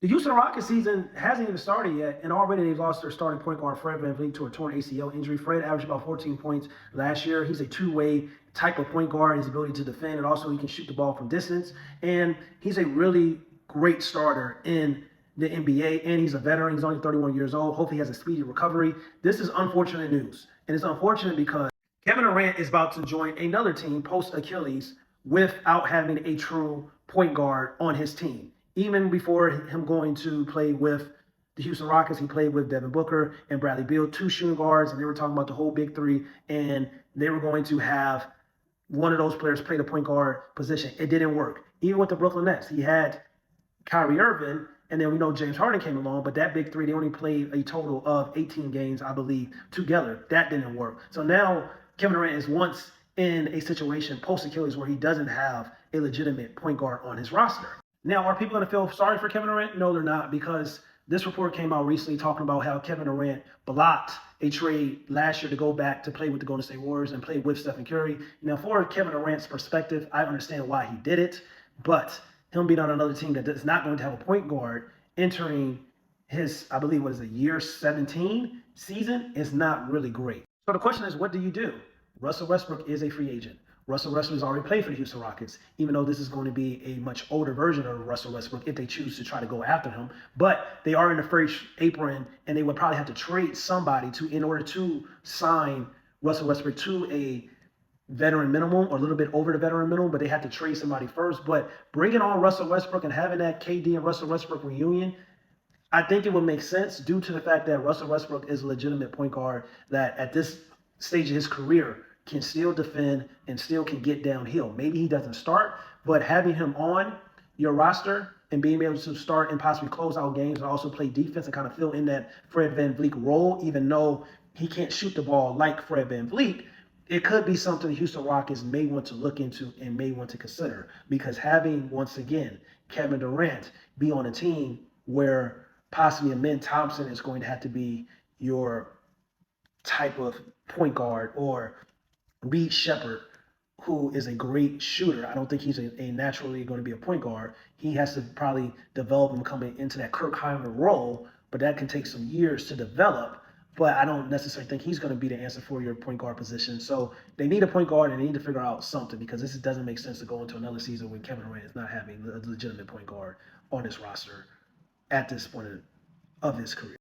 The Houston Rockets season hasn't even started yet, and already they've lost their starting point guard Fred VanVleet to a torn ACL injury. Fred averaged about 14 points last year. He's a two-way type of point guard. His ability to defend, and also he can shoot the ball from distance. And he's a really great starter in the NBA, and he's a veteran. He's only 31 years old. Hopefully, he has a speedy recovery. This is unfortunate news, and it's unfortunate because Kevin Durant is about to join another team post Achilles without having a true point guard on his team. Even before him going to play with the Houston Rockets, he played with Devin Booker and Bradley Beal, two shooting guards, and they were talking about the whole big three, and they were going to have one of those players play the point guard position. It didn't work. Even with the Brooklyn Nets, he had Kyrie Irving, and then we know James Harden came along, but that big three, they only played a total of 18 games, I believe, together. That didn't work. So now Kevin Durant is once in a situation post Achilles where he doesn't have a legitimate point guard on his roster. Now, are people going to feel sorry for Kevin Durant? No, they're not, because this report came out recently talking about how Kevin Durant blocked a trade last year to go back to play with the Golden State Warriors and play with Stephen Curry. Now, for Kevin Durant's perspective, I understand why he did it, but him being on another team that is not going to have a point guard entering his, I believe, what is it, year 17 season is not really great. So the question is, what do you do? Russell Westbrook is a free agent. Russell Westbrook has already played for the Houston Rockets, even though this is going to be a much older version of Russell Westbrook if they choose to try to go after him. But they are in the first apron, and they would probably have to trade somebody to in order to sign Russell Westbrook to a veteran minimum or a little bit over the veteran minimum, but they had to trade somebody first. But bringing on Russell Westbrook and having that KD and Russell Westbrook reunion, I think it would make sense due to the fact that Russell Westbrook is a legitimate point guard that at this stage of his career can still defend and still can get downhill. Maybe he doesn't start, but having him on your roster and being able to start and possibly close out games and also play defense and kind of fill in that Fred VanVleet role, even though he can't shoot the ball like Fred VanVleet, it could be something the Houston Rockets may want to look into and may want to consider, because having, once again, Kevin Durant be on a team where possibly Amen Thompson is going to have to be your type of point guard, or Reed Shepard, who is a great shooter. I don't think he's a naturally going to be a point guard. He has to probably develop and come into that Kirk Hinrich role, but that can take some years to develop. But I don't necessarily think he's going to be the answer for your point guard position. So they need a point guard, and they need to figure out something, because this doesn't make sense to go into another season when Kevin Durant is not having a legitimate point guard on his roster at this point of his career.